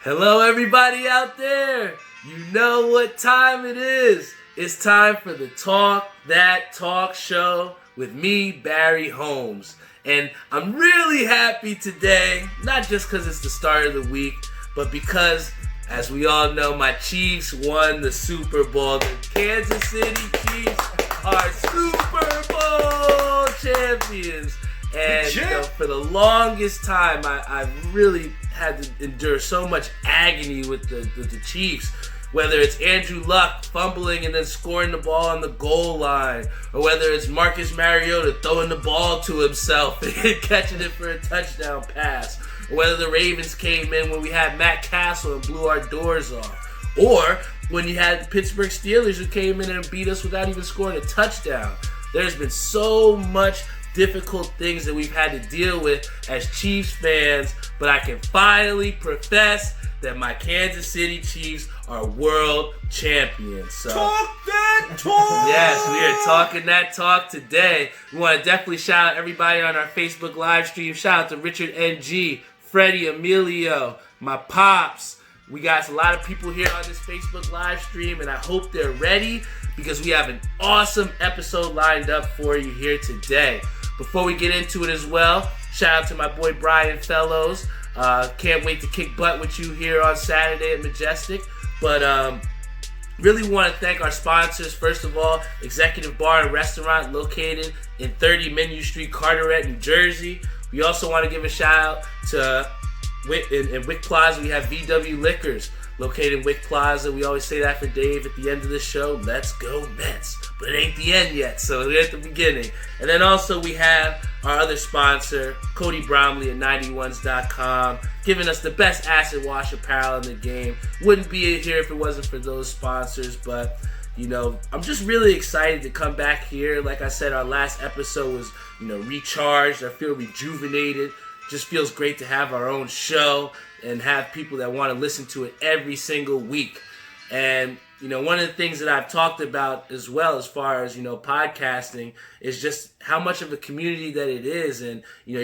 Hello, everybody out there. You know what time it is. It's time for the Talk That Talk show with me, Barry Holmes. And I'm really happy today, not just because it's the start of the week, but because, as we all know, my Chiefs won the Super Bowl. The Kansas City Chiefs are Super Bowl champions. And for the longest time, I really had to endure so much agony with the Chiefs. Whether it's Andrew Luck fumbling and then scoring the ball on the goal line, or whether it's Marcus Mariota throwing the ball to himself and catching it for a touchdown pass, or whether the Ravens came in when we had Matt Castle and blew our doors off, or when you had the Pittsburgh Steelers who came in and beat us without even scoring a touchdown. There's been so much difficult things that we've had to deal with as Chiefs fans, but I can finally profess that my Kansas City Chiefs are world champions. So, talk that talk! Yes, we are talking that talk today. We want to definitely shout out everybody on our Facebook live stream. Shout out to Richard NG, Freddie Emilio, my pops. We got a lot of people here on this Facebook live stream, and I hope they're ready because we have an awesome episode lined up for you here today. Before we get into it as well, shout out to my boy Brian Fellows. Can't wait to kick butt with you here on Saturday at Majestic. But really want to thank our sponsors. First of all, Executive Bar and Restaurant located in 30 Menu Street, Carteret, New Jersey. We also want to give a shout out to in Wick Plaza. We have VW Liquors located in Wick Plaza. We always say that for Dave at the end of the show. Let's go Mets. But it ain't the end yet, so we're at the beginning. And then also we have our other sponsor, Cody Bromley at 91s.com, giving us the best acid wash apparel in the game. Wouldn't be here if it wasn't for those sponsors, but you know, I'm just really excited to come back here. Like I said, our last episode was, recharged. I feel rejuvenated. Just feels great to have our own show and have people that want to listen to it every single week. And one of the things that I've talked about as well as far as, podcasting is just how much of a community that it is, and,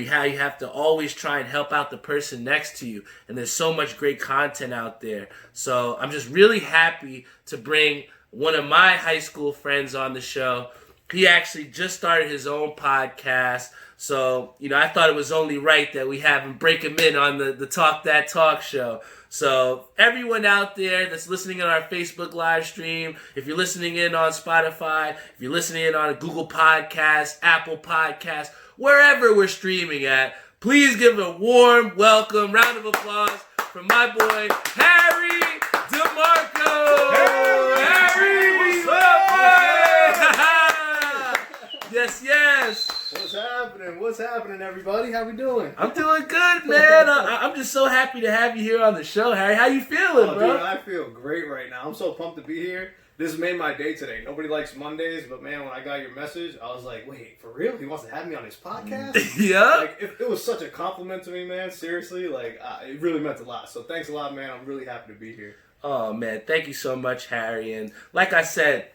how you have to always try and help out the person next to you. And there's so much great content out there. So I'm just really happy to bring one of my high school friends on the show. He actually just started his own podcast. So, I thought it was only right that we have him break him in on the Talk That Talk show. So, everyone out there that's listening on our Facebook live stream, if you're listening in on Spotify, if you're listening in on Google Podcasts, Apple Podcasts, wherever we're streaming at, please give a warm welcome, round of applause for my boy, Harry DeMarco! Hey, Harry! What's up, boy? Yes. What's happening, everybody? How we doing? I'm doing good, man. I'm just so happy to have you here on the show, Harry. How you feeling, bro? Dude, I feel great right now. I'm so pumped to be here. This made my day today. Nobody likes Mondays, but man, when I got your message, I was like, wait, for real? He wants to have me on his podcast? Yeah. It was such a compliment to me, man. Seriously, it really meant a lot. So thanks a lot, man. I'm really happy to be here. Oh, man. Thank you so much, Harry. And like I said,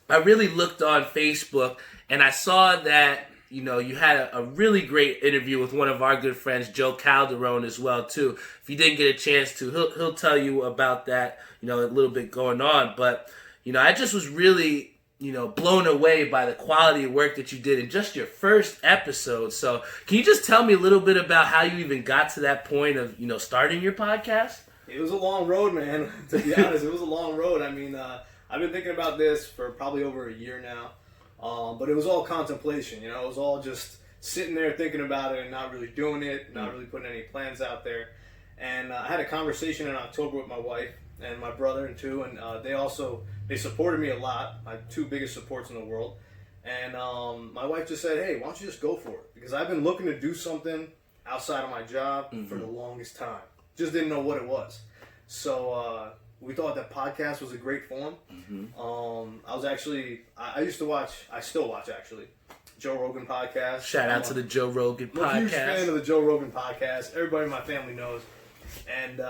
I really looked on Facebook and I saw that you had a really great interview with one of our good friends, Joe Calderone, as well, too. If you didn't get a chance to, he'll tell you about that, a little bit going on. But, I just was really, blown away by the quality of work that you did in just your first episode. So can you just tell me a little bit about how you even got to that point of, starting your podcast? It was a long road, man. To be honest, it was a long road. I mean, I've been thinking about this for probably over a year now. But it was all contemplation, it was all just sitting there thinking about it and not really doing it, not really putting any plans out there. And I had a conversation in October with my wife and my brother and they supported me a lot, my two biggest supports in the world. And my wife just said, hey, why don't you just go for it? Because I've been looking to do something outside of my job for the longest time. Just didn't know what it was. So we thought that podcast was a great form. I still watch Joe Rogan podcast. Shout out to the Joe Rogan podcast. I'm a huge fan of the Joe Rogan podcast. Everybody in my family knows. And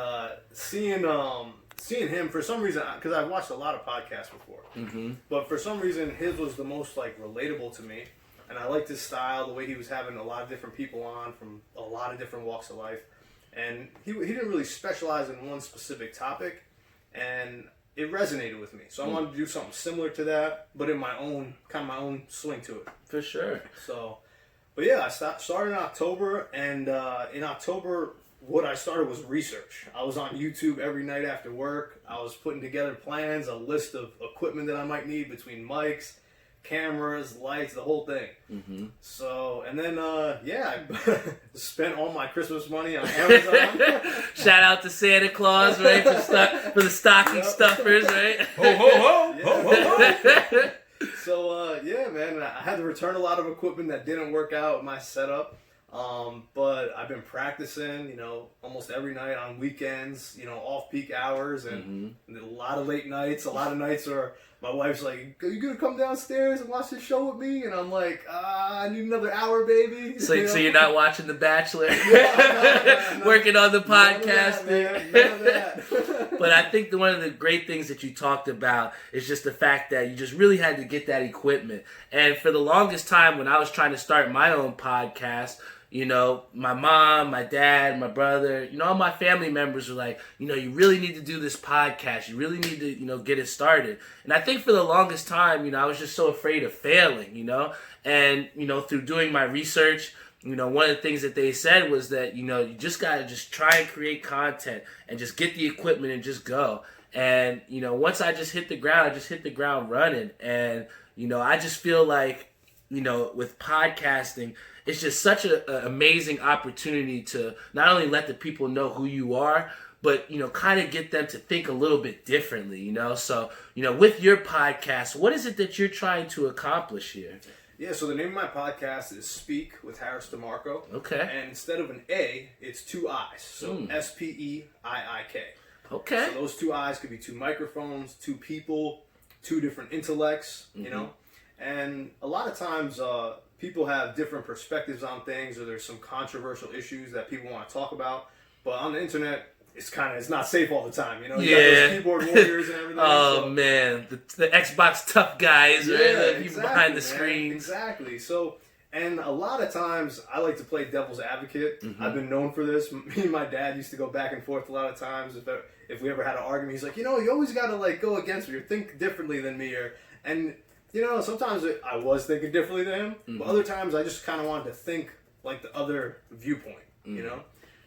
seeing him, for some reason, because I've watched a lot of podcasts before, but for some reason his was the most relatable to me. And I liked his style, the way he was having a lot of different people on from a lot of different walks of life. and he didn't really specialize in one specific topic, and it resonated with me. So I wanted to do something similar to that, but in my own swing to it. For sure. So, but yeah, I started in October, and in October, what I started was research. I was on YouTube every night after work. I was putting together plans, a list of equipment that I might need between mics, cameras, lights, the whole thing. Mm-hmm. So, and then, I spent all my Christmas money on Amazon. Shout out to Santa Claus, right? For the stocking stuffers, right? Ho, ho, ho! Yeah. Ho, ho, ho! So, man, I had to return a lot of equipment that didn't work out with my setup. But I've been practicing, almost every night on weekends, off-peak hours, and a lot of late nights. A lot of nights where my wife's like, "Are you gonna come downstairs and watch this show with me?" And I'm like, "I need another hour, baby." So you're not watching The Bachelor? No. Working on the podcast? None of that. But I think one of the great things that you talked about is just the fact that you just really had to get that equipment. And for the longest time when I was trying to start my own podcast, my mom, my dad, my brother, all my family members were like, you really need to do this podcast. You really need to, get it started. And I think for the longest time, I was just so afraid of failing, And, through doing my research, one of the things that they said was that, you just got to just try and create content and just get the equipment and just go. And, once I just hit the ground, I just hit the ground running. And, I just feel like, with podcasting, it's just such an amazing opportunity to not only let the people know who you are, but, kind of get them to think a little bit differently, So, with your podcast, what is it that you're trying to accomplish here? Yeah, so the name of my podcast is Speak with Harris DeMarco. Okay. And instead of an A, it's two I's. So SPEIIK. Okay. So those two I's could be two microphones, two people, two different intellects, And a lot of times people have different perspectives on things, or there's some controversial issues that people want to talk about. But on the internet, it's not safe all the time, You got those keyboard warriors and everything. Oh, man. The Xbox tough guys, right? The people behind the screens. Exactly. So, and a lot of times I like to play devil's advocate. I've been known for this. Me and my dad used to go back and forth a lot of times. If we ever had an argument, he's like, you always got to go against me or think differently than me. And sometimes I was thinking differently than him, but other times I just kind of wanted to think like the other viewpoint,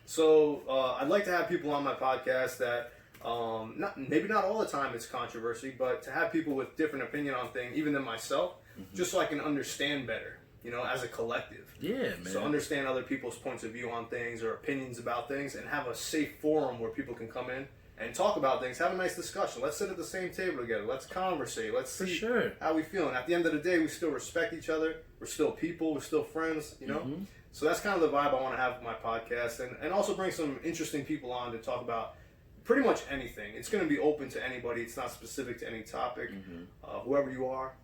So I'd like to have people on my podcast that, maybe not all the time it's controversy, but to have people with different opinion on things, even than myself, just so I can understand better, as a collective. Yeah, man. So understand other people's points of view on things or opinions about things, and have a safe forum where people can come in and talk about things, have a nice discussion. Let's sit at the same table together. Let's conversate. Let's see how we feel. And at the end of the day, we still respect each other. We're still people. We're still friends, So that's kind of the vibe I want to have with my podcast. And also bring some interesting people on to talk about pretty much anything. It's going to be open to anybody. It's not specific to any topic. Whoever you are,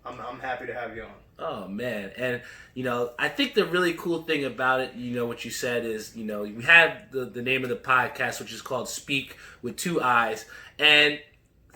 I'm happy to have you on. Oh, man. And, I think the really cool thing about it, what you said is, we have the name of the podcast, which is called Speak with Two Eyes. And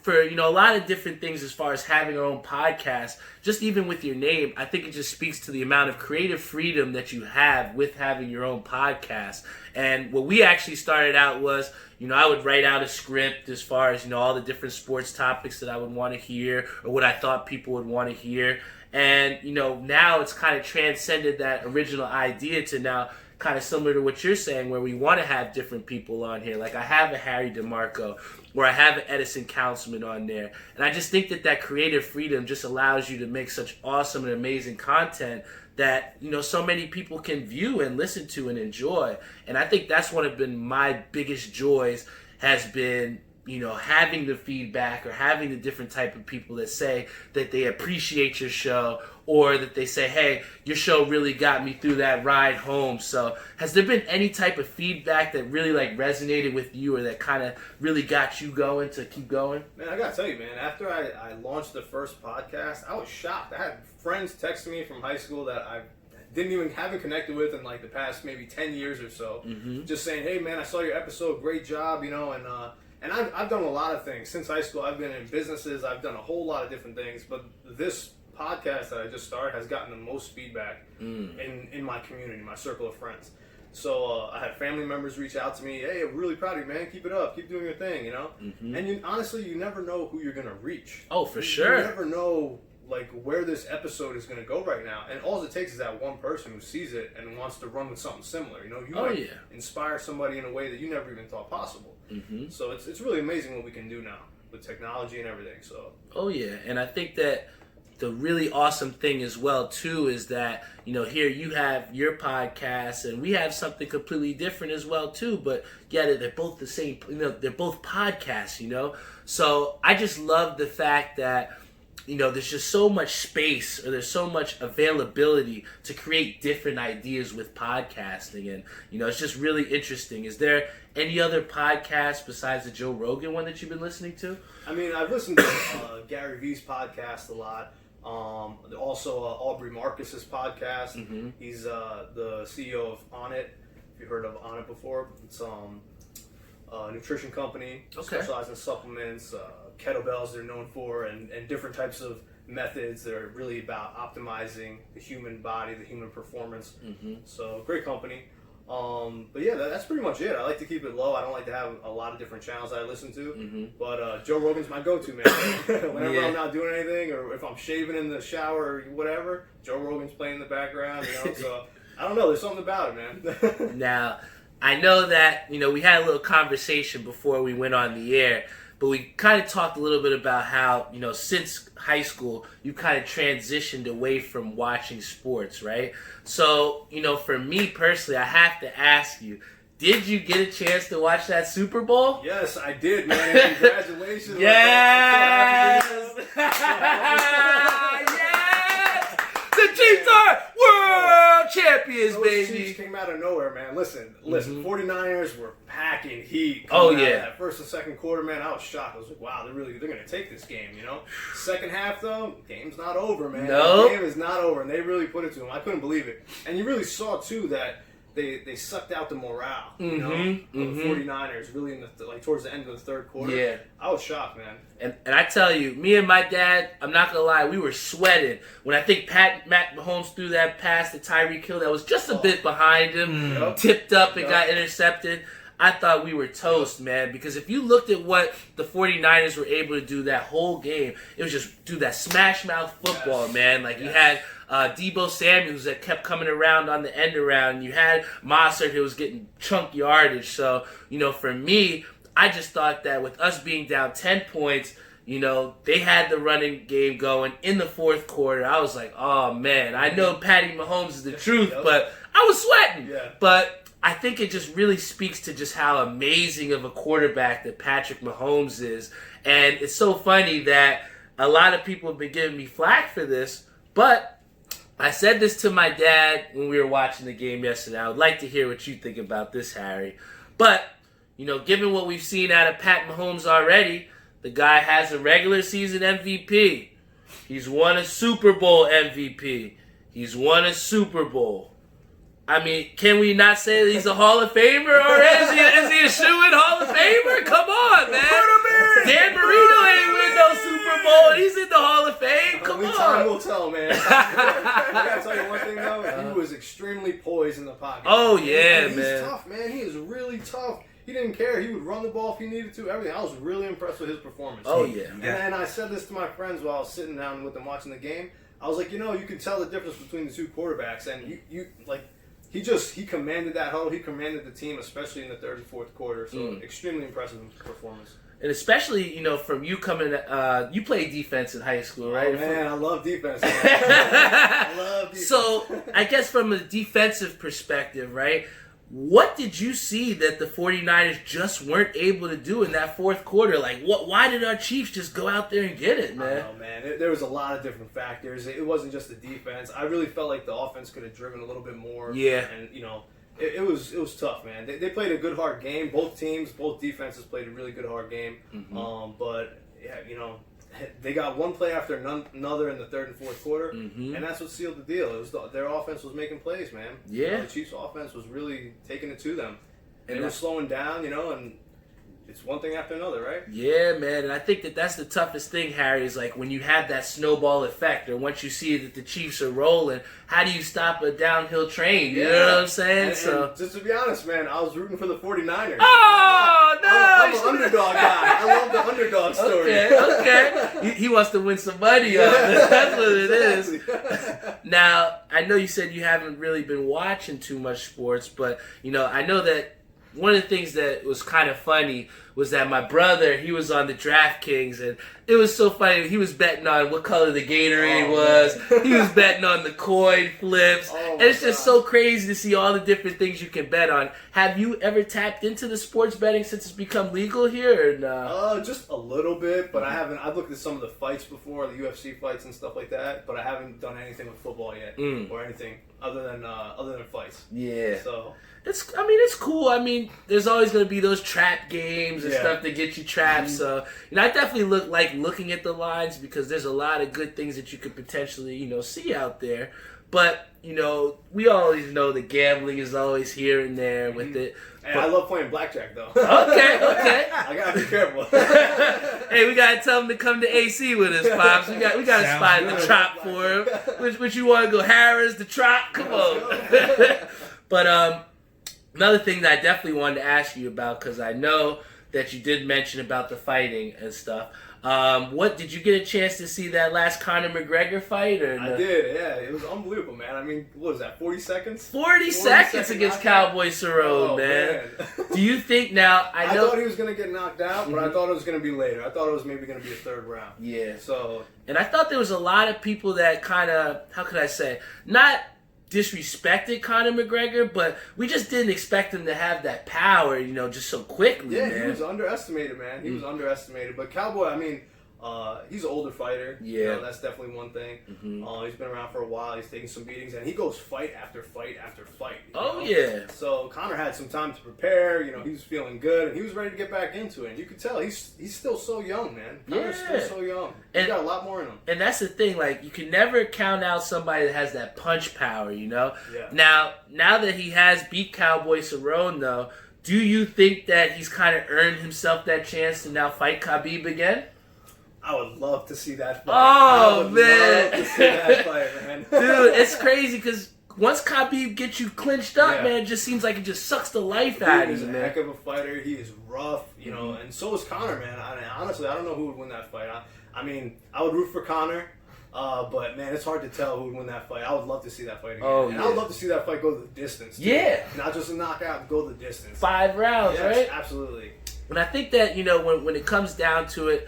for, a lot of different things as far as having our own podcast, just even with your name, I think it just speaks to the amount of creative freedom that you have with having your own podcast. And what we actually started out was, I would write out a script as far as, all the different sports topics that I would want to hear or what I thought people would want to hear. And, now it's kind of transcended that original idea to now kind of similar to what you're saying, where we want to have different people on here. Like I have a Harry DeMarco, or I have an Edison Councilman on there. And I just think that creative freedom just allows you to make such awesome and amazing content that, so many people can view and listen to and enjoy. And I think that's one of my biggest joys has been, having the feedback or having the different type of people that say that they appreciate your show, or that they say, hey, your show really got me through that ride home. So has there been any type of feedback that really resonated with you, or that kind of really got you going to keep going? Man, I gotta tell you, man, after I launched the first podcast, I was shocked. I had friends texting me from high school that I haven't connected with in the past maybe 10 years or so, just saying, hey man, I saw your episode, great job, and I've done a lot of things since high school. I've been in businesses, I've done a whole lot of different things, but this podcast that I just started has gotten the most feedback in my community, my circle of friends. So I had family members reach out to me. Hey, I'm really proud of you, man. Keep it up. Keep doing your thing, And honestly, you never know who you're going to reach. Oh, for sure. You never know where this episode is going to go right now. And all it takes is that one person who sees it and wants to run with something similar. You might inspire somebody in a way that you never even thought possible. So it's really amazing what we can do now with technology and everything. So. Oh, yeah. And I think that the really awesome thing as well, too, is that, here you have your podcast and we have something completely different as well, too. But, yeah, they're both the same. They're both podcasts, So I just love the fact that, there's just so much space or there's so much availability to create different ideas with podcasting. And, it's just really interesting. Is there any other podcast besides the Joe Rogan one that you've been listening to? I mean, I've listened to Gary Vee's podcast a lot. Also, Aubrey Marcus's podcast. He's the CEO of On It. If you've heard of On It before, it's a nutrition company. Specializes in supplements, kettlebells they're known for, and different types of methods that are really about optimizing the human body, the human performance. So, great company. But yeah, that's pretty much it. I like to keep it low. I don't like to have a lot of different channels that I listen to. But Joe Rogan's my go-to, man. Whenever I'm not doing anything, or if I'm shaving in the shower or whatever, Joe Rogan's playing in the background. So I don't know. There's something about it, man. Now, I know that we had a little conversation before we went on the air. But we kind of talked a little bit about how, since high school, you kind of transitioned away from watching sports, right? So, for me personally, I have to ask you, did you get a chance to watch that Super Bowl? Yes, I did, man. Congratulations. Yes! Yes! The Chiefs are world champions, baby. Those Chiefs came out of nowhere, man. Listen. 49ers were packing heat. That first and second quarter, man, I was shocked. I was like, wow, they're going to take this game, Second half, though, game's not over, man. Nope. The game is not over, and they really put it to them. I couldn't believe it. And you really saw, too, that they sucked out the morale, of the 49ers, really towards the end of the third quarter. Yeah. I was shocked, man. And I tell you, me and my dad, I'm not going to lie, we were sweating when I think Matt Holmes threw that pass to Tyreek Hill that was just a bit behind him, tipped up and got intercepted. I thought we were toast, man, because if you looked at what the 49ers were able to do that whole game, it was just do that smash mouth football, man. You had Deebo Samuels that kept coming around on the end around. You had Mossert who was getting chunk yardage. So, for me, I just thought that with us being down 10 points, they had the running game going in the fourth quarter. I was like, oh, man, I know Patty Mahomes is the truth, but I was sweating. Yeah. But I think it just really speaks to just how amazing of a quarterback that Patrick Mahomes is. And it's so funny that a lot of people have been giving me flack for this, but I said this to my dad when we were watching the game yesterday. I would like to hear what you think about this, Harry. But, given what we've seen out of Pat Mahomes already, the guy has a regular season MVP. He's won a Super Bowl MVP. He's won a Super Bowl. I mean, can we not say that he's a Hall of Famer, or is he a shoo-in Hall of Famer? Come on, man. Dan Marino ain't win no Super Bowl, and he's in the Hall of Fame. Come on. Time will tell, man. I gotta tell you one thing, though. He was extremely poised in the pocket. Oh, yeah, man. He's tough, man. He is really tough. He didn't care. He would run the ball if he needed to. Everything. I was really impressed with his performance. Oh, yeah. And I said this to my friends while I was sitting down with them watching the game. I was like, you can tell the difference between the two quarterbacks, and he commanded that huddle. He commanded the team, especially in the third and fourth quarter. So extremely impressive performance. And especially, from you coming, you played defense in high school, right? Oh, man, I love defense. I love defense. So, I guess from a defensive perspective, right, what did you see that the 49ers just weren't able to do in that fourth quarter? Why did our Chiefs just go out there and get it, man? I know, man. There was a lot of different factors. It wasn't just the defense. I really felt like the offense could have driven a little bit more. Yeah. And, it was tough, man. They played a good, hard game. Both defenses played a really good, hard game. But, yeah, they got one play after another in the third and fourth quarter, and that's what sealed the deal. It was their offense was making plays, man. Yeah. The Chiefs' offense was really taking it to them. And they were slowing down, and it's one thing after another, right? Yeah, man, and I think that's the toughest thing, Harry, is like when you have that snowball effect, or once you see that the Chiefs are rolling, how do you stop a downhill train? You know what I'm saying? And just to be honest, man, I was rooting for the 49ers. Oh, no! I'm an underdog guy. I love the underdog story. Okay. He wants to win some money on it. That's what it is. Now, I know you said you haven't really been watching too much sports, but, I know that one of the things that was kind of funny was that my brother, he was on the DraftKings, and it was so funny. He was betting on what color the Gatorade was. He was betting on the coin flips. And it's just so crazy to see all the different things you can bet on. Have you ever tapped into the sports betting since it's become legal here, or no? Just a little bit, but I haven't. I've looked at some of the fights before, the UFC fights and stuff like that, but I haven't done anything with football yet, or anything other than fights. Yeah. So it's cool. I mean, there's always going to be those trap games and stuff that get you trapped. So, I definitely like looking at the lines because there's a lot of good things that you could potentially, see out there. But, we always know that gambling is always here and there with it. Hey, I love playing blackjack, though. Okay. I gotta be careful. Hey, we gotta tell him to come to AC with us, Pops. We gotta spot the Trop for him. Which you want to go, Harris, the Trop? Come on. But another thing that I definitely wanted to ask you about, because I know that you did mention about the fighting and stuff. What did you get a chance to see that last Conor McGregor fight? Or I did, yeah. It was unbelievable, man. I mean, what was that, 40 seconds? 40 seconds against Cowboy Cerrone, man. Do you think now, I thought he was going to get knocked out, but I thought it was going to be later. I thought it was maybe going to be a third round. Yeah. So, and I thought there was a lot of people that kind of, how could I say, not disrespected Conor McGregor, but we just didn't expect him to have that power, just so quickly, man. Yeah, he was underestimated, man. He was underestimated. But Cowboy, I mean, he's an older fighter. Yeah. That's definitely one thing. He's been around for a while. He's taking some beatings, and he goes fight after fight after fight. Yeah. So Conor had some time to prepare. He was feeling good, and he was ready to get back into it. And you could tell he's still so young, man. Conor's still so young. He's got a lot more in him. And that's the thing. Like, you can never count out somebody that has that punch power, Yeah. Now that he has beat Cowboy Cerrone, though, do you think that he's kind of earned himself that chance to now fight Khabib again? I would love to see that fight. Oh, man. Love to see that fight, man. Dude, it's crazy because once Khabib gets you clinched up, man, it just seems like it just sucks the life out of you, He's a man. heck of a fighter. He is rough, and so is Conor, man. Honestly, I don't know who would win that fight. I mean, I would root for Conor, but, man, it's hard to tell who would win that fight. I would love to see that fight again. I would love to see that fight go the distance, too. Yeah. Not just a knockout, go the distance. 5 rounds, right? Absolutely. And I think that, when it comes down to it,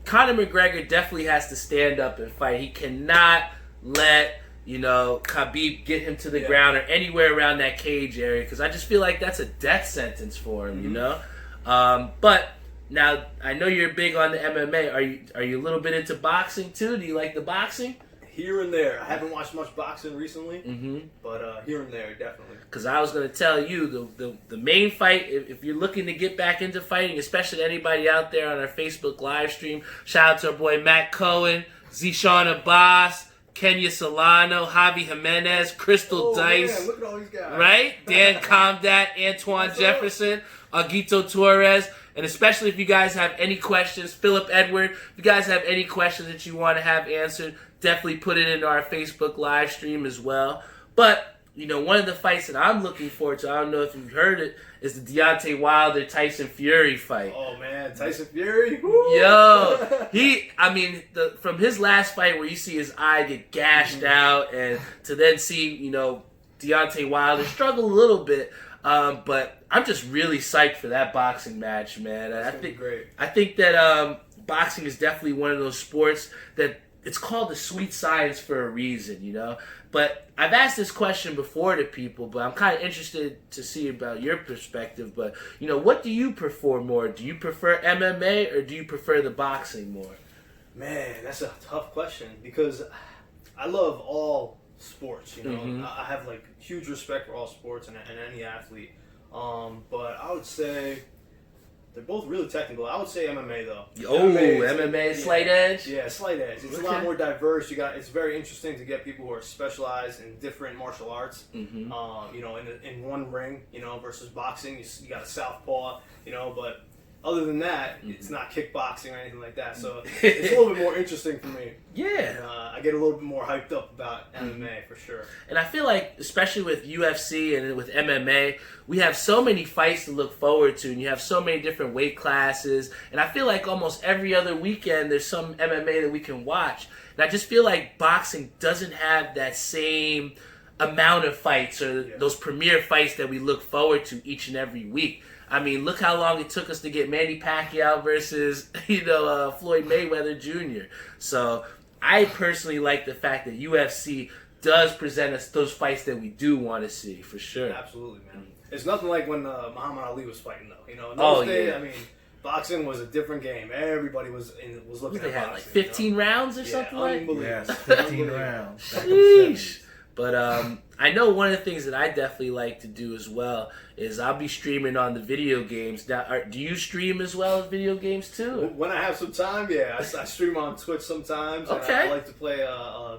Conor McGregor definitely has to stand up and fight. He cannot let, Khabib get him to the ground or anywhere around that cage area, because I just feel like that's a death sentence for him, But now, I know you're big on the MMA. Are you a little bit into boxing too? Do you like the boxing? Here and there. I haven't watched much boxing recently, but here and there, definitely. Because I was going to tell you, the main fight, if you're looking to get back into fighting, especially anybody out there on our Facebook live stream, shout out to our boy Matt Cohen, Zishan Abbas, Kenya Solano, Javi Jimenez, Crystal Dice. Man, look at all these guys. Right? Dan Comdat, Antoine Jefferson, Aguito Torres. And especially if you guys have any questions, Philip Edward, if you guys have any questions that you want to have answered, definitely put it into our Facebook live stream as well. But, one of the fights that I'm looking forward to, I don't know if you've heard it, is the Deontay Wilder-Tyson Fury fight. Oh, man, Tyson Fury? Woo! Yo, from his last fight where you see his eye get gashed out and to then see, Deontay Wilder struggle a little bit, but I'm just really psyched for that boxing match, man. That's gonna be great. I think that boxing is definitely one of those sports that it's called the sweet science for a reason, But I've asked this question before to people, but I'm kind of interested to see about your perspective. But, what do you prefer more? Do you prefer MMA or do you prefer the boxing more? Man, that's a tough question because I love all sports, I have, huge respect for all sports and any athlete. But I would say they're both really technical. I would say MMA though. MMA slight edge. Yeah, slight edge. It's a lot more diverse. It's very interesting to get people who are specialized in different martial arts. Mm-hmm. In one ring, versus boxing, you got a southpaw, but. Other than that, it's not kickboxing or anything like that. So it's a little bit more interesting for me. Yeah. And, I get a little bit more hyped up about MMA for sure. And I feel like, especially with UFC and with MMA, we have so many fights to look forward to, and you have so many different weight classes. And I feel like almost every other weekend there's some MMA that we can watch. And I just feel like boxing doesn't have that same amount of fights or those premier fights that we look forward to each and every week. I mean, look how long it took us to get Manny Pacquiao versus, Floyd Mayweather Jr. So I personally like the fact that UFC does present us those fights that we do want to see, for sure. Absolutely, man. It's nothing like when Muhammad Ali was fighting, though. In those days, I mean, boxing was a different game. Everybody was looking at boxing. They had like 15 rounds or something like that? Yes, 15 rounds. Sheesh. But I know one of the things that I definitely like to do as well is I'll be streaming on the video games. Now, do you stream as well as video games too? When I have some time, yeah. I stream on Twitch sometimes. Okay. And I like to play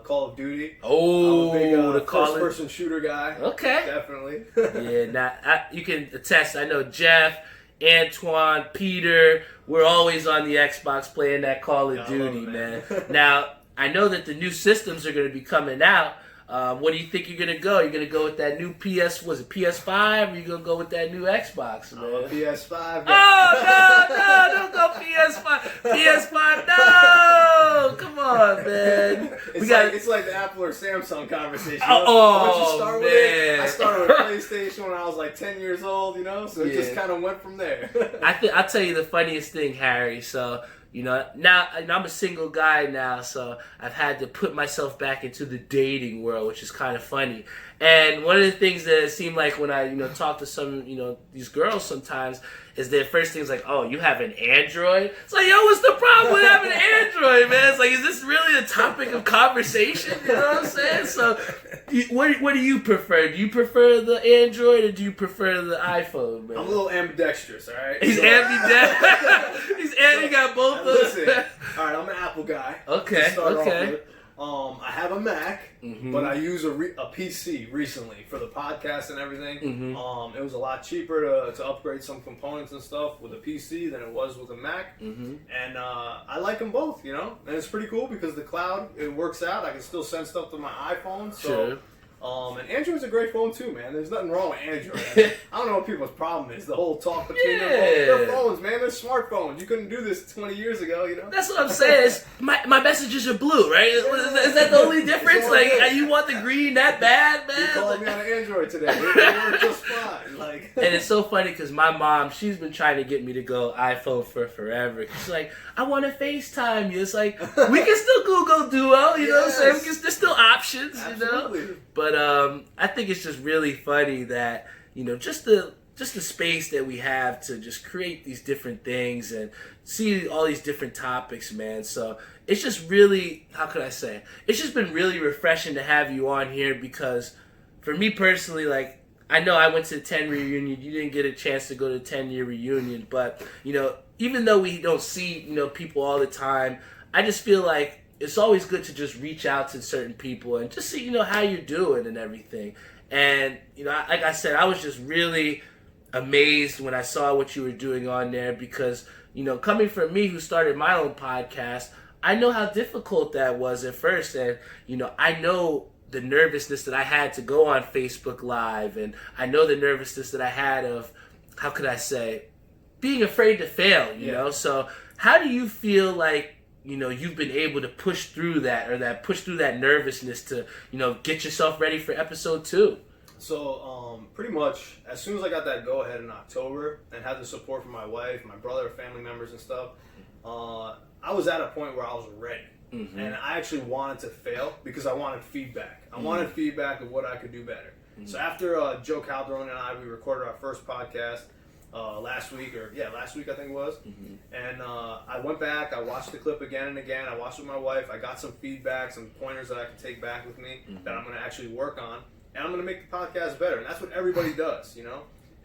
Call of Duty. Oh, I'm a big the first-person shooter guy. Okay. Definitely. Yeah, now you can attest. I know Jeff, Antoine, Peter, we're always on the Xbox playing that Call of Duty, man. Now, I know that the new systems are going to be coming out. What do you think you're going to go? You're going to go with that new PS5, or you going to go with that new Xbox, man? PS5. Oh, no, don't go PS5. PS5, no! Come on, man. It's like the Apple or Samsung conversation. Oh, man. I started with PlayStation when I was like 10 years old, so it just kind of went from there. I'll tell you the funniest thing, Harry. So, now I'm a single guy now, so I've had to put myself back into the dating world, which is kind of funny. And one of the things that it seemed like when I, talk to some, these girls sometimes, is their first thing is like, oh, you have an Android? It's like, yo, what's the problem with having an Android, man? It's like, is this really a topic of conversation? You know what I'm saying? So, what do you prefer? Do you prefer the Android or do you prefer the iPhone, man? I'm a little ambidextrous, all right? He's ambidextrous. He got both of them. Listen, all right, I'm an Apple guy. Okay. I have a Mac, Mm-hmm. but I use a PC recently for the podcast and everything. Mm-hmm. It was a lot cheaper to upgrade some components and stuff with a PC than it was with a Mac. Mm-hmm. And I like them both, and it's pretty cool because the cloud, it works out. I can still send stuff to my iPhone. So, sure. And Android's a great phone too, man. There's nothing wrong with Android. I don't know what people's problem is. The whole talk between their phones, man. They're smartphones. You couldn't do this 20 years ago, That's what I'm saying. It's, my messages are blue, right? Is that the only difference? Like, you want the green that bad, man? You called me on an Android today. It worked just fine. And it's so funny because my mom, she's been trying to get me to go iPhone for forever. She's like, I want to FaceTime you. It's like, we can still Google Duo, you know what I'm saying? There's still options, Absolutely. But I think it's just really funny that, just the space that we have to just create these different things and see all these different topics, man. So it's just really, how could I say? It's just been really refreshing to have you on here because for me personally, like, I know I went to the 10 reunion. You didn't get a chance to go to the 10-year reunion. But, even though we don't see, people all the time, I just feel like it's always good to just reach out to certain people and just see, how you're doing and everything. And, like I said, I was just really amazed when I saw what you were doing on there because, coming from me who started my own podcast, I know how difficult that was at first. And, I know the nervousness that I had to go on Facebook Live, and I know the nervousness that I had of, how could I say, being afraid to fail, you know? So how do you feel like, you've been able to push through that, or push through that nervousness to, get yourself ready for episode 2? So, pretty much, as soon as I got that go-ahead in October and had the support from my wife, my brother, family members and stuff, I was at a point where I was ready. Mm-hmm. And I actually wanted to fail because I wanted feedback. I wanted feedback of what I could do better. Mm-hmm. So after Joe Calderon and we recorded our first podcast last week I think it was. Mm-hmm. And I went back, I watched the clip again and again. I watched it with my wife. I got some feedback, some pointers that I can take back with me that I'm going to actually work on. And I'm going to make the podcast better. And that's what everybody does,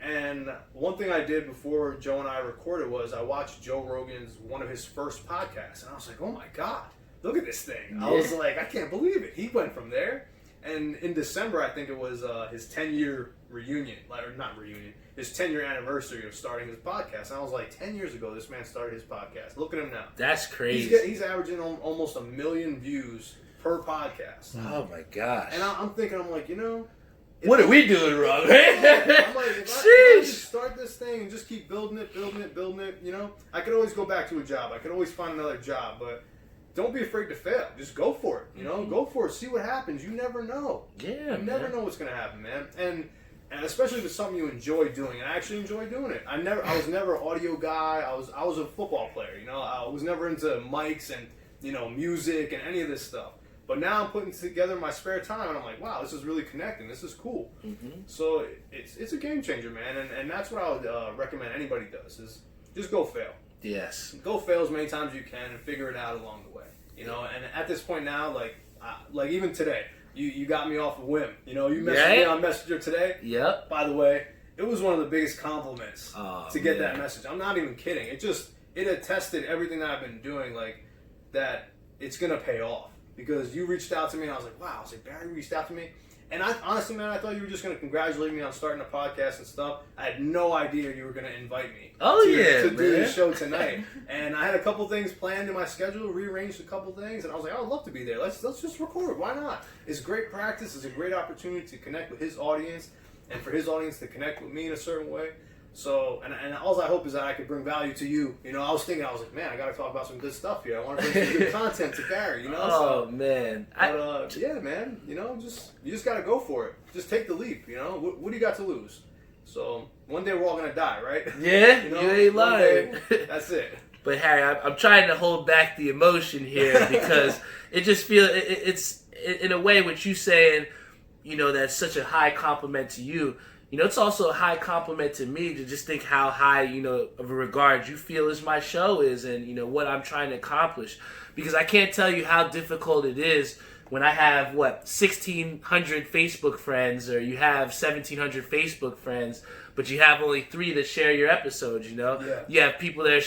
And one thing I did before Joe and I recorded was I watched Joe Rogan's, one of his first podcasts, and I was like, oh my God, look at this thing. I was like, I can't believe it. He went from there. And in December, I think it was his 10-year reunion, or not reunion, his 10-year anniversary of starting his podcast. And I was like, 10 years ago, this man started his podcast. Look at him now. That's crazy. He's averaging almost 1 million views per podcast. Oh my gosh. And I'm thinking, I'm like, you know, what are we doing wrong, man? I'm like, if I just start this thing and just keep building it, you know, I could always go back to a job. I could always find another job, but don't be afraid to fail. Just go for it, you know? Go for it. See what happens. You never know. Yeah, You never know what's going to happen, man. And especially if it's something you enjoy doing. And I actually enjoy doing it. I was never an audio guy. I was a football player, you know? I was never into mics and, you know, music and any of this stuff. But now I'm putting together my spare time, and I'm like, wow, this is really connecting. This is cool. So it's a game changer, man. And that's what I would recommend anybody does, is just go fail. Yes. Go fail as many times as you can and figure it out along the way. You know, and at this point now, like even today, you got me off a whim. You know, you messaged me on Messenger today. Yep. By the way, it was one of the biggest compliments to get that message. I'm not even kidding. It attested everything that I've been doing, like, that it's going to pay off. Because you reached out to me, and I was like, wow. I was like, Barry reached out to me. And I honestly, man, I thought you were just going to congratulate me on starting a podcast and stuff. I had no idea you were going to invite me to do the show tonight. And I had a couple things planned in my schedule, rearranged a couple things, and I was like, I would love to be there. Let's just record. Why not? It's great practice. It's a great opportunity to connect with his audience and for his audience to connect with me in a certain way. So, and all I hope is that I could bring value to you. You know, I was like, man, I got to talk about some good stuff here. I want to bring some good content to Barry, you know? Oh, man. But, yeah, man, you know, you just got to go for it. Just take the leap, you know? What do you got to lose? So, one day we're all going to die, right? Yeah, you know? you ain't lying. That's it. But, Harry, I'm trying to hold back the emotion here because it just feels, it's in a way what you saying, you know, that's such a high compliment to you. You know, it's also a high compliment to me to just think how high, you know, of a regard you feel as my show is and, you know, what I'm trying to accomplish. Because I can't tell you how difficult it is when I have, 1,600 Facebook friends, or you have 1,700 Facebook friends, but you have only 3 that share your episodes, you know? Yeah. You have people that are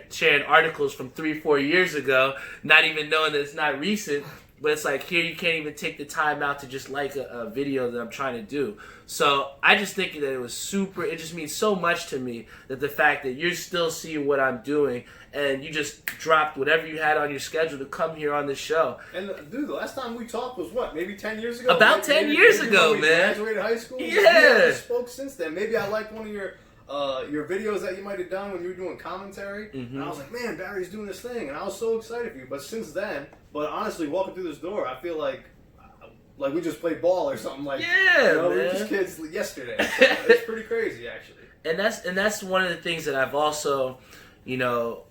sharing articles from 3-4 years ago, not even knowing that it's not recent. But it's like, here you can't even take the time out to just like a video that I'm trying to do. So I just think that it just means so much to me that the fact that you're still seeing what I'm doing and you just dropped whatever you had on your schedule to come here on this show. And dude, the last time we talked was maybe 10 years ago? About 10 years ago, when we man. graduated high school? Yeah. We haven't spoke since then. Maybe I liked one of your videos that you might have done when you were doing commentary, and I was like, man, Barry's doing this thing, and I was so excited for you. But since then, honestly, walking through this door, I feel like we just played ball or something. Like, yeah, you know, man. We were just kids yesterday. So it's pretty crazy, actually. And that's one of the things that I've also, you know,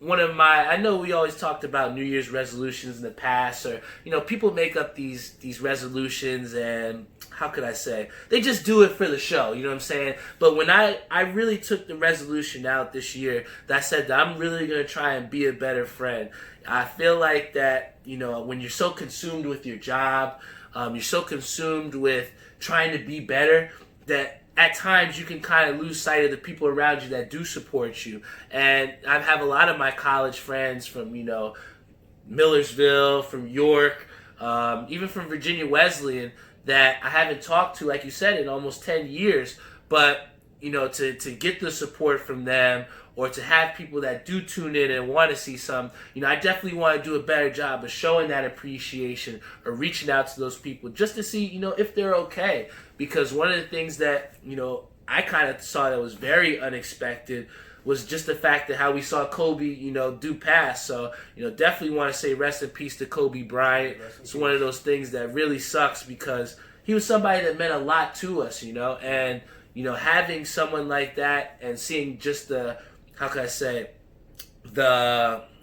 I know we always talked about New Year's resolutions in the past, or, you know, people make up these resolutions and, how could I say, they just do it for the show, you know what I'm saying? But when I really took the resolution out this year, that I said that I'm really going to try and be a better friend. I feel like that, you know, when you're so consumed with your job, you're so consumed with trying to be better, that at times you can kind of lose sight of the people around you that do support you. And I have a lot of my college friends from, you know, Millersville, from York, even from Virginia Wesleyan, that I haven't talked to, like you said, in almost 10 years. But, you know, to get the support from them, or to have people that do tune in and want to see some, you know, I definitely want to do a better job of showing that appreciation or reaching out to those people just to see, you know, if they're okay. Because one of the things that, you know, I kind of saw that was very unexpected was just the fact that how we saw Kobe, you know, do pass. So, you know, definitely want to say rest in peace to Kobe Bryant. It's one of those things that really sucks because he was somebody that meant a lot to us, you know, and, you know, having someone like that and seeing just the, how can I say,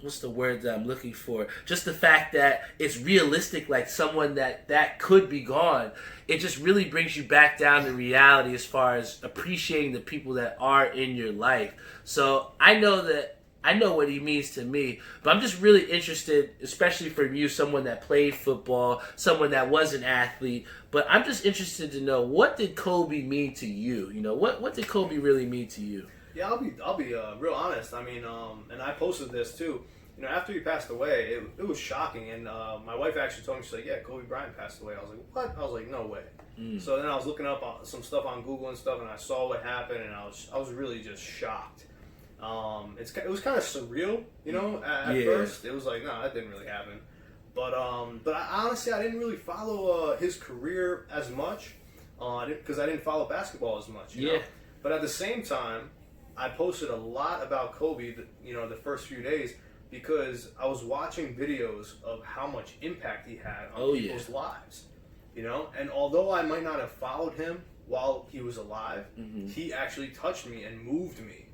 what's the word that I'm looking for? Just the fact that it's realistic, like someone that could be gone. It just really brings you back down to reality as far as appreciating the people that are in your life. So I know that I know what he means to me, but I'm just really interested, especially from you, someone that played football, someone that was an athlete, but I'm just interested to know, what did Kobe mean to you? You know, what did Kobe really mean to you? Yeah, I'll be real honest. I mean, and I posted this too. You know, after he passed away, it was shocking. And my wife actually told me, she's like, yeah, Kobe Bryant passed away. I was like, what? I was like, no way. So then I was looking up some stuff on Google and stuff, and I saw what happened, and I was really just shocked. It was kind of surreal, you know, at first. It was like, no, that didn't really happen. But honestly, I didn't really follow his career as much because I didn't follow basketball as much, you know? But at the same time, I posted a lot about Kobe, the first few days, because I was watching videos of how much impact he had on people's lives, you know? And although I might not have followed him while he was alive, he actually touched me and moved me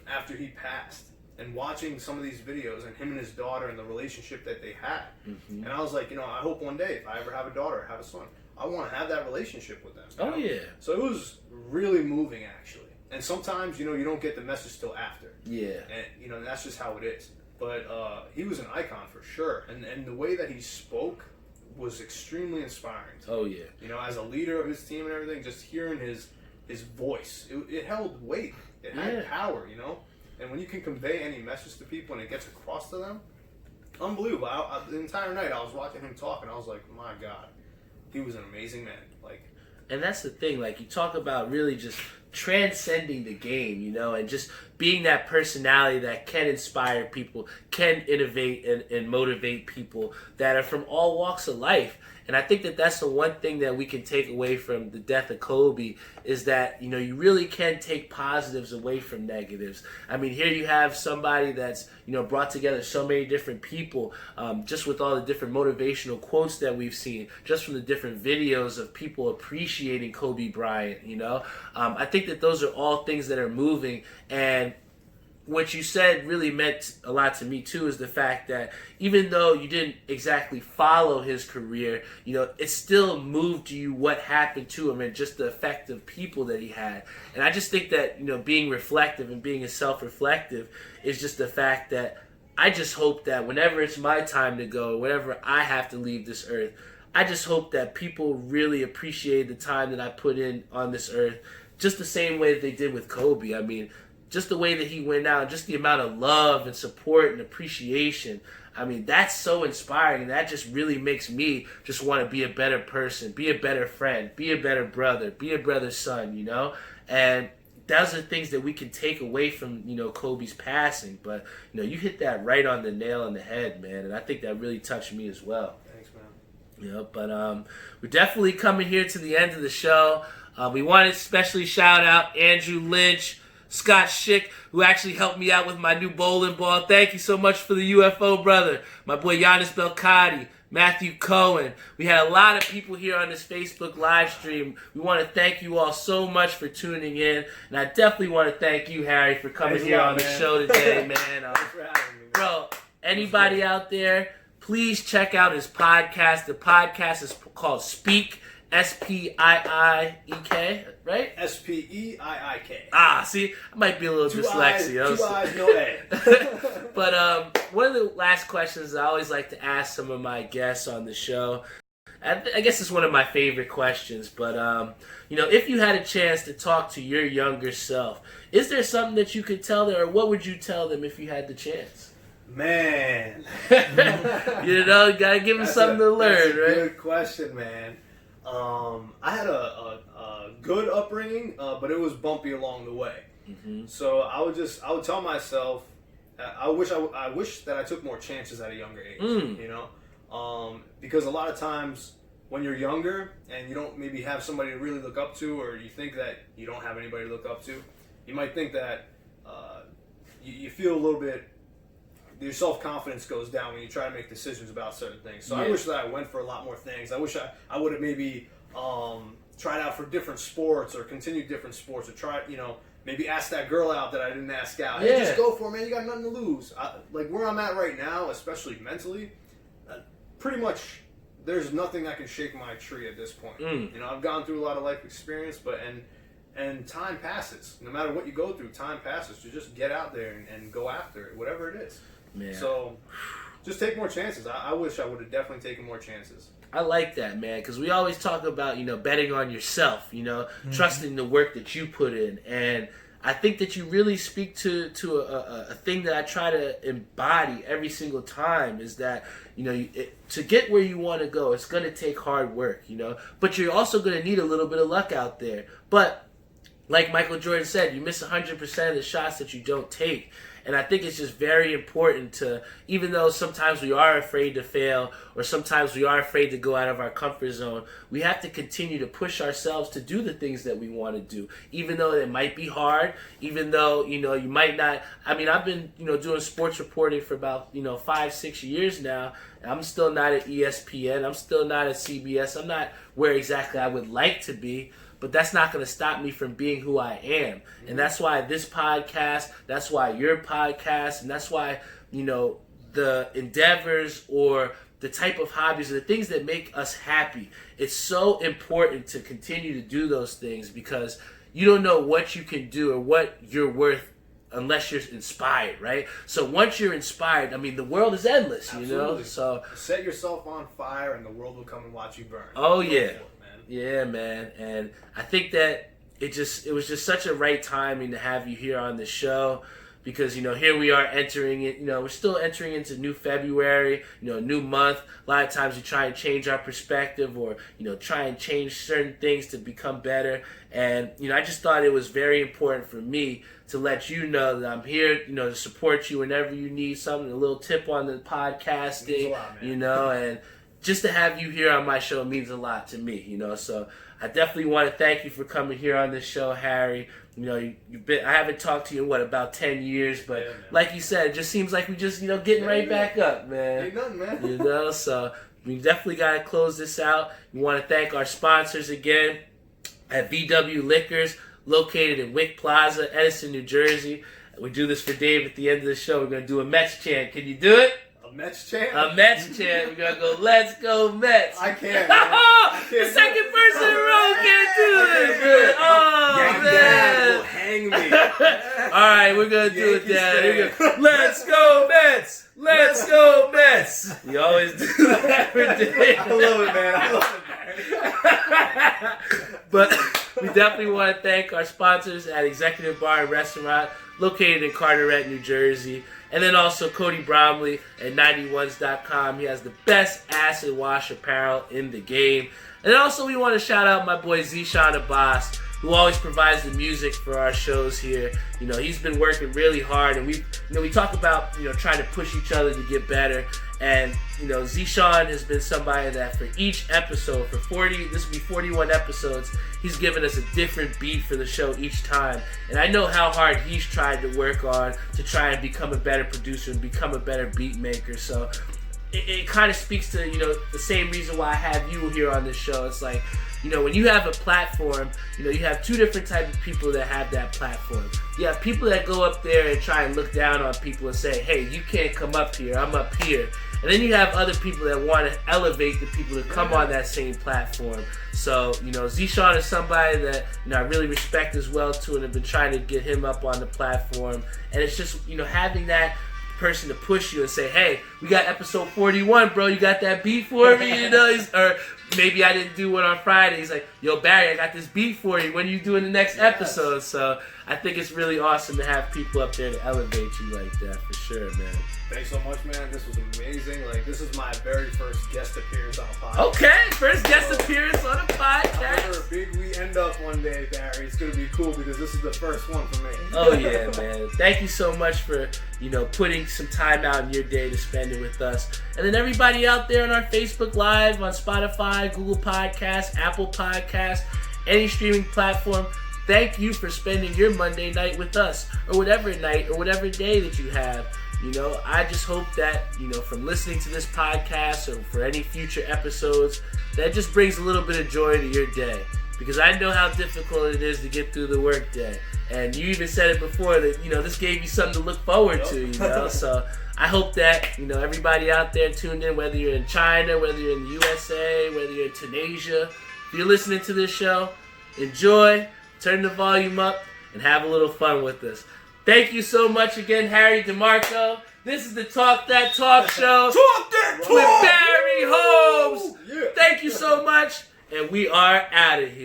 after he passed. And watching some of these videos and him and his daughter and the relationship that they had. And I was like, you know, I hope one day if I ever have a daughter or have a son, I want to have that relationship with them. Oh, yeah. So it was really moving, actually. And sometimes, you know, you don't get the message till after. Yeah. And, you know, that's just how it is. But he was an icon for sure. And the way that he spoke was extremely inspiring. Oh, yeah. You know, as a leader of his team and everything, just hearing his voice, it held weight. It had power, you know? And when you can convey any message to people and it gets across to them, unbelievable. The entire night I was watching him talk and I was like, my God, he was an amazing man. And that's the thing, like, you talk about really just transcending the game, you know, and just being that personality that can inspire people, can innovate and motivate people that are from all walks of life. And I think that that's the one thing that we can take away from the death of Kobe is that, you know, you really can take positives away from negatives. I mean, here you have somebody that's, you know, brought together so many different people, just with all the different motivational quotes that we've seen, just from the different videos of people appreciating Kobe Bryant, you know. I think that those are all things that are moving, and what you said really meant a lot to me too, is the fact that even though you didn't exactly follow his career, you know, it still moved you what happened to him and just the effect of people that he had. And I just think that, you know, being reflective and being self-reflective is just the fact that I just hope that whenever it's my time to go, whenever I have to leave this earth, I just hope that people really appreciate the time that I put in on this earth just the same way that they did with Kobe. I mean, just the way that he went out, just the amount of love and support and appreciation. I mean, that's so inspiring. That just really makes me just want to be a better person, be a better friend, be a better brother, be a brother's son, you know? And those are things that we can take away from, you know, Kobe's passing. But, you know, you hit that right on the nail on the head, man. And I think that really touched me as well. Thanks, man. You know, but we're definitely coming here to the end of the show. We want to especially shout out Andrew Lynch, Scott Schick, who actually helped me out with my new bowling ball. Thank you so much for the UFO, brother. My boy Giannis Belcati, Matthew Cohen. We had a lot of people here on this Facebook live stream. We want to thank you all so much for tuning in. And I definitely want to thank you, Harry, for coming here on the show today, man. Thanks for having me, man. Bro, anybody out there, please check out his podcast. The podcast is called Speak. Spiik, right? Speik. Ah, see, I might be a little dyslexic. Two eyes, no A. But one of the last questions I always like to ask some of my guests on the show, I guess it's one of my favorite questions, but you know, if you had a chance to talk to your younger self, is there something that you could tell them, or what would you tell them if you had the chance? Man. You know, you gotta give them something to learn, that's a right? Good question, man. I had a good upbringing, but it was bumpy along the way. So I would tell myself, I wish that I took more chances at a younger age. You know, because a lot of times when you're younger and you don't maybe have somebody to really look up to, or you think that you don't have anybody to look up to, you might think that you feel a little bit. Your self-confidence goes down when you try to make decisions about certain things. So I wish that I went for a lot more things. I wish I would have maybe tried out for different sports or continued different sports, or tried, you know, maybe ask that girl out that I didn't ask out. Hey, just go for it, man. You got nothing to lose. Like where I'm at right now, especially mentally, pretty much there's nothing that can shake my tree at this point. You know, I've gone through a lot of life experience, And time passes. No matter what you go through, time passes. You just get out there and go after it, whatever it is. Man. So just take more chances. I wish I would have definitely taken more chances. I like that, man, because we always talk about, betting on yourself, trusting the work that you put in. And I think that you really speak to a thing that I try to embody every single time is that, to get where you want to go, it's going to take hard work, but you're also going to need a little bit of luck out there. But like Michael Jordan said, you miss 100% of the shots that you don't take. And I think it's just very important to, even though sometimes we are afraid to fail or sometimes we are afraid to go out of our comfort zone, we have to continue to push ourselves to do the things that we want to do. Even though it might be hard, even though, you might not. I mean, I've been, doing sports reporting for about, 5-6 years now. And I'm still not at ESPN. I'm still not at CBS. I'm not where exactly I would like to be. But that's not going to stop me from being who I am. And that's why this podcast, that's why your podcast, and that's why, the endeavors or the type of hobbies or the things that make us happy. It's so important to continue to do those things because you don't know what you can do or what you're worth unless you're inspired, right? So once you're inspired, the world is endless, Absolutely. So set yourself on fire and the world will come and watch you burn. Oh, yeah. Yeah, man. And I think that it was just such a right timing to have you here on the show because, here we are entering it, we're still entering into new February, new month. A lot of times we try and change our perspective or, try and change certain things to become better. And, I just thought it was very important for me to let you know that I'm here, to support you whenever you need something, a little tip on the podcasting, and just to have you here on my show means a lot to me, so I definitely want to thank you for coming here on this show, Harry. You've been, I haven't talked to you in about 10 years, but like you said, it just seems like we just, getting right back up, man. Ain't nothing, man. So we definitely got to close this out. We want to thank our sponsors again at VW Liquors, located in Wick Plaza, Edison, New Jersey. We do this for Dave at the end of the show. We're going to do a Mets chant. Can you do it? Mets chant? A Mets chant. We're going to go, let's go Mets. I can't. The second person in a row can't do this, man. Oh, man. Will hang me. All right, we're going to do it, Dad. Let's go Mets. Let's go Mets. You always do that for Dave. I love it, man. I love it, man. But we definitely want to thank our sponsors at Executive Bar and Restaurant, located in Carteret, New Jersey. And then also Cody Bromley at 91s.com. He has the best acid wash apparel in the game. And then also we want to shout out my boy Zishan Abbas, who always provides the music for our shows here. He's been working really hard, and we talk about, trying to push each other to get better. And, Zishan has been somebody that for each episode, this will be 41 episodes, he's given us a different beat for the show each time. And I know how hard he's tried to work on to try and become a better producer and become a better beat maker. So it kind of speaks to, the same reason why I have you here on this show. It's like, when you have a platform, you have two different types of people that have that platform. You have people that go up there and try and look down on people and say, hey, you can't come up here, I'm up here. And then you have other people that want to elevate the people that come on that same platform. So, Zishan is somebody that, I really respect as well, too, and have been trying to get him up on the platform. And it's just, having that person to push you and say, hey, we got episode 41, bro, you got that beat for me, or maybe I didn't do one on Friday. He's like, yo, Barry, I got this beat for you. When are you doing the next episode? So I think it's really awesome to have people up there to elevate you like that, for sure, man. Thanks so much, man. This was amazing. This is my very first guest appearance on a podcast. Okay, first guest appearance on a podcast. However big we end up one day, Barry, it's going to be cool because this is the first one for me. Oh, yeah, man. Thank you so much for, putting some time out in your day to spend it with us. And then everybody out there on our Facebook Live, on Spotify, Google Podcasts, Apple Podcasts, any streaming platform, thank you for spending your Monday night with us, or whatever night or whatever day that you have. I just hope that, from listening to this podcast or for any future episodes, that just brings a little bit of joy to your day. Because I know how difficult it is to get through the work day. And you even said it before that, this gave you something to look forward to, So I hope that, everybody out there tuned in, whether you're in China, whether you're in the USA, whether you're in Tunisia, if you're listening to this show, enjoy. turn the volume up, and have a little fun with this. Thank you so much again, Harry DeMarco. This is the Talk That Talk show. Talk that talk! With Barry Holmes. Yeah. Thank you so much, and we are out of here.